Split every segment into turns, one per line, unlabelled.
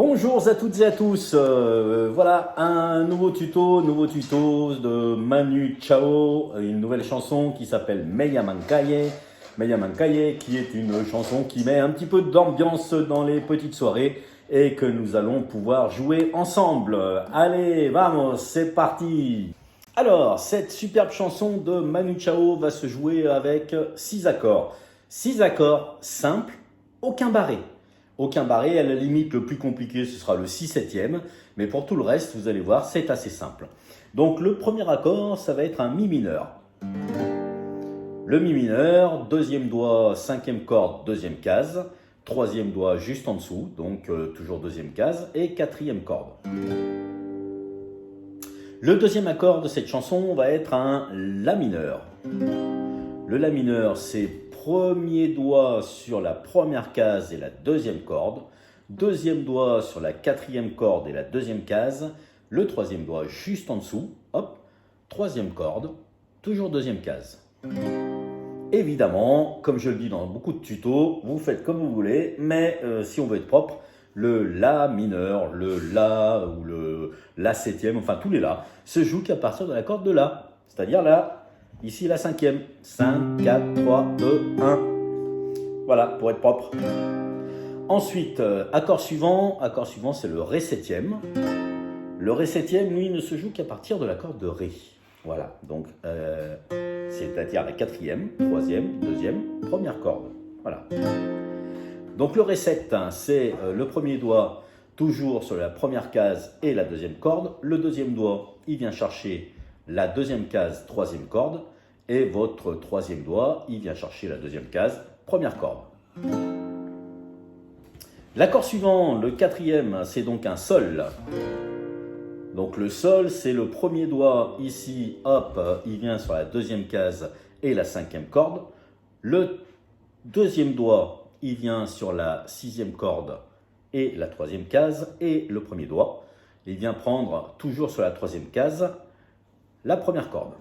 Bonjour à toutes et à tous, voilà un nouveau tuto de Manu Chao, une nouvelle chanson qui s'appelle Meya Mancaye. Meya Mancaye qui est une chanson qui met un petit peu d'ambiance dans les petites soirées et que nous allons pouvoir jouer ensemble. Allez, vamos, c'est parti. Alors, cette superbe chanson de Manu Chao va se jouer avec 6 accords. 6 accords simples, aucun barré. Aucun barré, à la limite le plus compliqué ce sera le 6/7e, mais pour tout le reste vous allez voir c'est assez simple. Donc le premier accord ça va être un Mi mineur. Le Mi mineur, deuxième doigt, cinquième corde, deuxième case, troisième doigt juste en dessous, donc toujours deuxième case, et quatrième corde. Le deuxième accord de cette chanson va être un La mineur. Le La mineur c'est premier doigt sur la première case et la deuxième corde, deuxième doigt sur la quatrième corde et la deuxième case, le troisième doigt juste en dessous, hop, troisième corde, toujours deuxième case. Évidemment, comme je le dis dans beaucoup de tutos, vous faites comme vous voulez, mais si on veut être propre, le La mineur, le La ou le La septième, enfin tous les La, se jouent qu'à partir de la corde de La, c'est-à-dire là. Ici, la cinquième. 5, 4, 3, 2, 1. Voilà, pour être propre. Ensuite, accord suivant c'est le Ré septième. Le Ré septième, lui, ne se joue qu'à partir de la corde de Ré. Voilà, donc c'est-à-dire la quatrième, troisième, deuxième, première corde. Voilà. Donc le Ré 7, c'est le premier doigt toujours sur la première case et la deuxième corde. Le deuxième doigt, il vient chercher la deuxième case, troisième corde, et votre troisième doigt, il vient chercher la deuxième case, première corde. L'accord suivant, le quatrième, c'est donc un Sol. Donc le Sol, c'est le premier doigt ici, hop, il vient sur la deuxième case et la cinquième corde. Le deuxième doigt, il vient sur la sixième corde et la troisième case, et le premier doigt, il vient prendre toujours sur la troisième case, la première corde.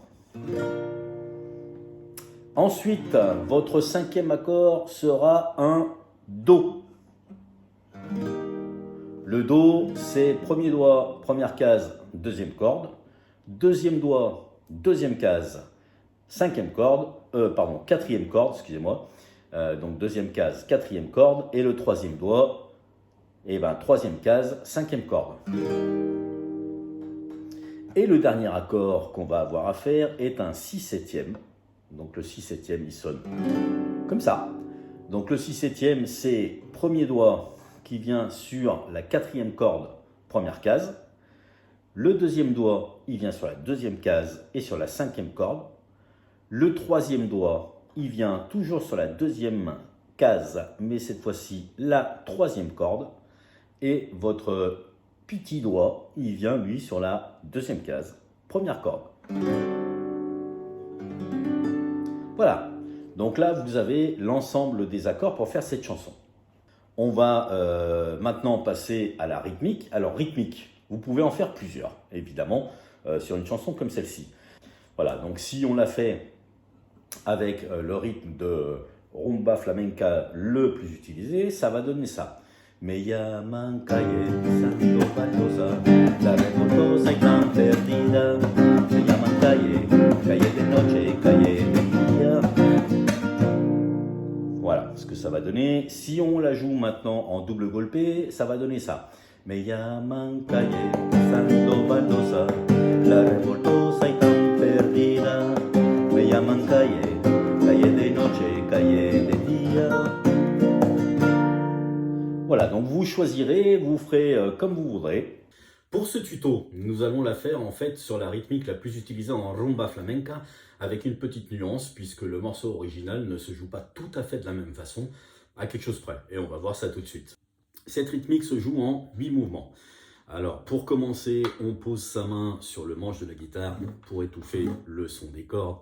Ensuite, votre cinquième accord sera un Do. Le Do, c'est premier doigt, première case, deuxième corde. Deuxième doigt, deuxième case, quatrième corde, excusez-moi. Donc deuxième case, quatrième corde. Et le troisième doigt, troisième case, cinquième corde. Et le dernier accord qu'on va avoir à faire est un 6/7e. Donc le 6/7e, il sonne comme ça. Donc le 6/7e, c'est premier doigt qui vient sur la quatrième corde, première case. Le deuxième doigt, il vient sur la deuxième case et sur la cinquième corde. Le troisième doigt, il vient toujours sur la deuxième case, mais cette fois-ci la troisième corde. Et votre petit doigt, il vient lui sur la deuxième case, première corde. Voilà, donc là vous avez l'ensemble des accords pour faire cette chanson. On va maintenant passer à la rythmique. Alors rythmique, vous pouvez en faire plusieurs, évidemment, sur une chanson comme celle-ci. Voilà, donc si on l'a fait avec le rythme de rumba flamenca le plus utilisé, ça va donner ça. Meya Mancaye, Santo Baldosa, la revoltosa y tan perdida. Meya Mancaye, calle de noche, calle de día. Voilà ce que ça va donner. Si on la joue maintenant en double golpe, ça va donner ça. Meya Mancaye, Santo Baldosa, la revoltosa y tan perdida. Meya Mancaye, calle de noche, calle de día. Voilà, donc vous choisirez, vous ferez comme vous voudrez. Pour ce tuto, nous allons la faire en fait sur la rythmique la plus utilisée en rumba flamenca, avec une petite nuance, puisque le morceau original ne se joue pas tout à fait de la même façon, à quelque chose près. Et on va voir ça tout de suite. Cette rythmique se joue en 8 mouvements. Alors, pour commencer, on pose sa main sur le manche de la guitare pour étouffer le son des cordes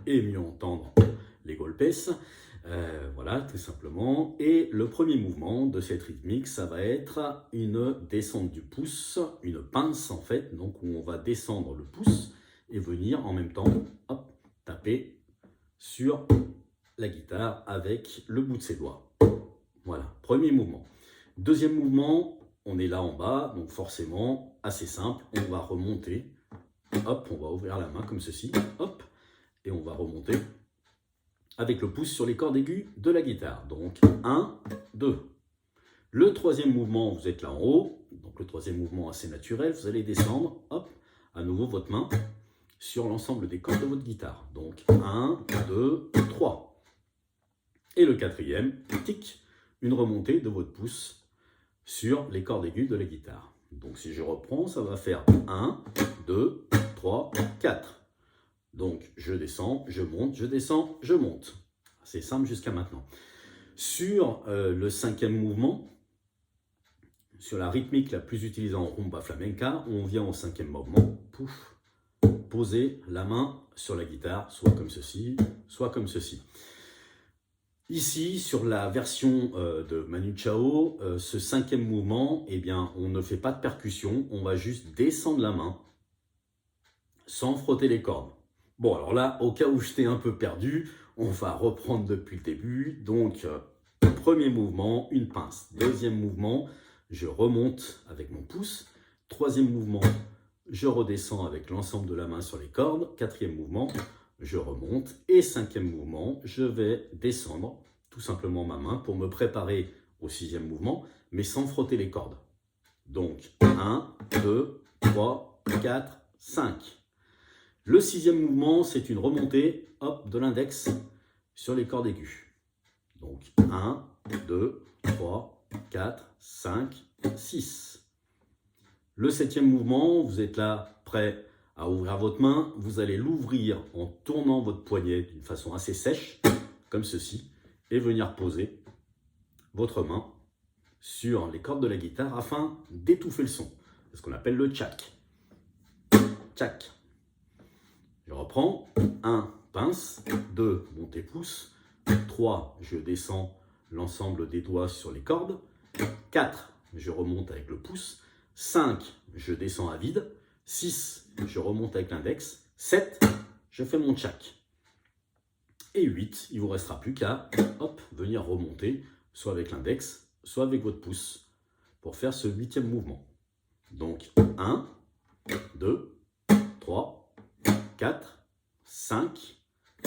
et mieux entendre les golpes. Voilà, tout simplement. Et le premier mouvement de cette rythmique, ça va être une descente du pouce, une pince en fait, donc où on va descendre le pouce et venir en même temps, hop, taper sur la guitare avec le bout de ses doigts. Voilà, premier mouvement. Deuxième mouvement, on est là en bas, donc forcément, assez simple, on va remonter, hop, on va ouvrir la main comme ceci, hop, et on va remonter avec le pouce sur les cordes aiguës de la guitare. Donc 1, 2. Le troisième mouvement, vous êtes là en haut, donc le troisième mouvement assez naturel, vous allez descendre, hop, à nouveau votre main sur l'ensemble des cordes de votre guitare. Donc 1, 2, 3. Et le quatrième, tic, une remontée de votre pouce sur les cordes aiguës de la guitare. Donc si je reprends, ça va faire 1, 2, 3, 4. Donc je descends, je monte, je descends, je monte. C'est simple jusqu'à maintenant. Sur le cinquième mouvement, sur la rythmique la plus utilisée en rumba flamenca, on vient au cinquième mouvement, pouf, poser la main sur la guitare, soit comme ceci, soit comme ceci. Ici, sur la version de Manu Chao, ce cinquième mouvement, eh bien, on ne fait pas de percussion, on va juste descendre la main sans frotter les cordes. Bon, alors là, au cas où j'étais un peu perdu, on va reprendre depuis le début. Donc, premier mouvement, une pince. Deuxième mouvement, je remonte avec mon pouce. Troisième mouvement, je redescends avec l'ensemble de la main sur les cordes. Quatrième mouvement, je remonte. Et cinquième mouvement, je vais descendre tout simplement ma main pour me préparer au sixième mouvement, mais sans frotter les cordes. Donc, 1, 2, 3, 4, 5. Le sixième mouvement, c'est une remontée hop, de l'index sur les cordes aiguës. Donc 1, 2, 3, 4, 5, 6. Le septième mouvement, vous êtes là prêt à ouvrir votre main. Vous allez l'ouvrir en tournant votre poignet d'une façon assez sèche, comme ceci, et venir poser votre main sur les cordes de la guitare afin d'étouffer le son. C'est ce qu'on appelle le tchak. Tchak. Je reprends, 1, pince, 2, montée pouce, 3, je descends l'ensemble des doigts sur les cordes, 4, je remonte avec le pouce, 5, je descends à vide, 6, je remonte avec l'index, 7, je fais mon tchak. Et 8, il ne vous restera plus qu'à venir remonter, soit avec l'index, soit avec votre pouce, pour faire ce huitième mouvement. Donc 1, 2, 3, 4, 5,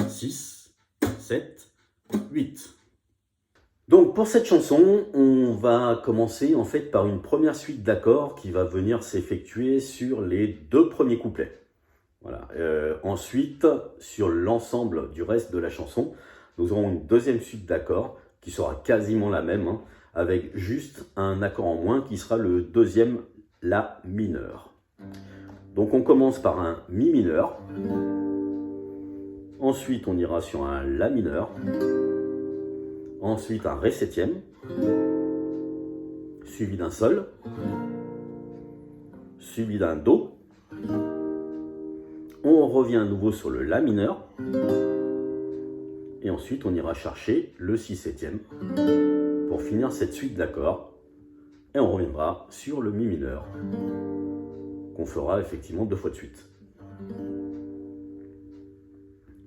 6, 7, 8. Donc pour cette chanson, on va commencer en fait par une première suite d'accords qui va venir s'effectuer sur les deux premiers couplets. Voilà. Ensuite, sur l'ensemble du reste de la chanson, nous aurons une deuxième suite d'accords qui sera quasiment la même, hein, avec juste un accord en moins qui sera le deuxième La mineur. Donc on commence par un Mi mineur, ensuite on ira sur un La mineur, ensuite un Ré septième, suivi d'un Sol, suivi d'un Do, on revient à nouveau sur le La mineur, et ensuite on ira chercher le Si septième pour finir cette suite d'accords, et on reviendra sur le Mi mineur, qu'on fera effectivement 2 fois de suite.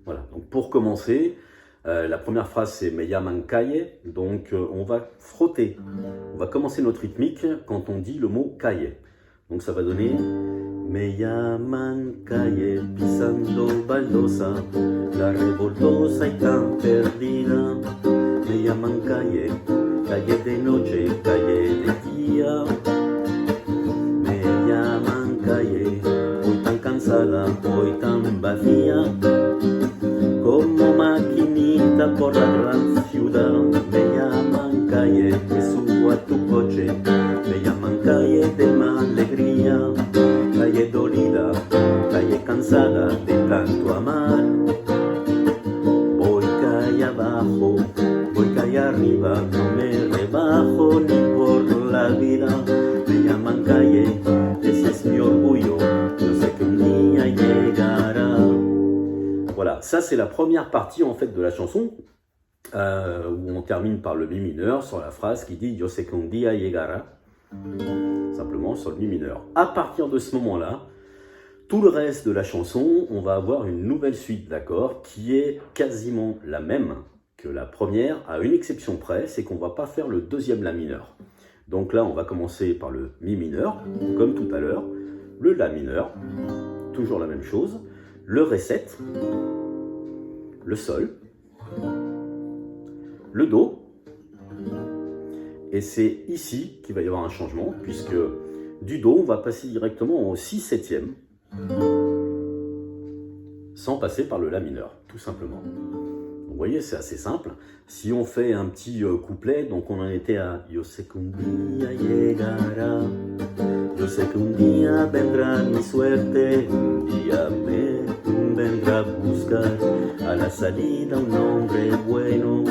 Voilà, donc pour commencer, la première phrase c'est Me llaman calle, donc on va frotter, on va commencer notre rythmique quand on dit le mot calle. Donc ça va donner Me llaman calle, pisando baldosa, la revoltosa y tan perdida. Me llaman calle, calle de noche, calle de día. Me llaman calle, hoy tan cansada, hoy tan vacía. Como maquinita por la gran ciudad. Me llaman calle, me subo a tu coche. Me llaman calle de más alegría. Calle dolida, calle cansada de tanto amar. Voy calle abajo, voy calle arriba, no me rebajo ni por la vida. Me llaman calle, ese es mi orgullo, yo sé que un día llegará. Voilà, ça c'est la première partie en fait de la chanson, où on termine par le Mi mineur sur la phrase qui dit Yo sé que un día llegará, simplement sur le Mi mineur. À partir de ce moment-là, tout le reste de la chanson, on va avoir une nouvelle suite d'accords qui est quasiment la même que la première, à une exception près, c'est qu'on ne va pas faire le deuxième La mineur. Donc là, on va commencer par le Mi mineur, comme tout à l'heure, le La mineur, toujours la même chose, le Ré 7, le Sol, le Do, et c'est ici qu'il va y avoir un changement, puisque du Do, on va passer directement au Si septième, sans passer par le La mineur, tout simplement. Vous voyez, c'est assez simple. Si on fait un petit couplet, donc on en était à Yo sé que un día llegará, yo sé que un día vendrá mi suerte, un día me vendrá a buscar a la salida un hombre bueno,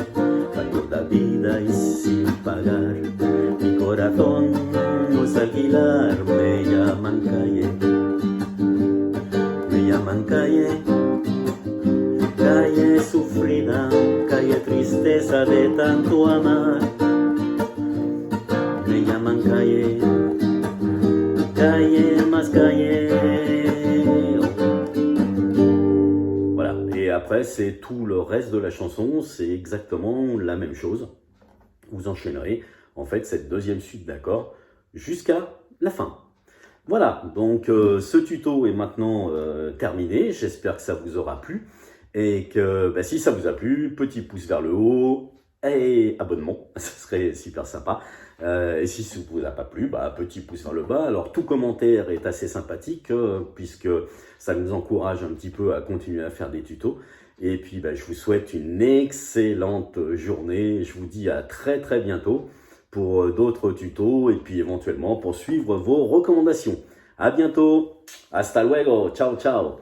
para toda vida y sin pagar. Mi corazón no es alquilar, me llaman calle, me llaman calle. Calle sufrida, calle tristeza de tanto amar. Me llaman calle, calle más calle. Voilà, et après c'est tout le reste de la chanson, c'est exactement la même chose. Vous enchaînerez en fait cette deuxième suite d'accords jusqu'à la fin. Voilà, donc ce tuto est maintenant terminé, j'espère que ça vous aura plu. Et que si ça vous a plu, petit pouce vers le haut et abonnement, ça serait super sympa. Et si ça ne vous a pas plu, petit pouce vers le bas. Alors tout commentaire est assez sympathique puisque ça nous encourage un petit peu à continuer à faire des tutos. Et puis je vous souhaite une excellente journée. Je vous dis à très très bientôt pour d'autres tutos et puis éventuellement pour suivre vos recommandations. À bientôt, hasta luego, ciao ciao.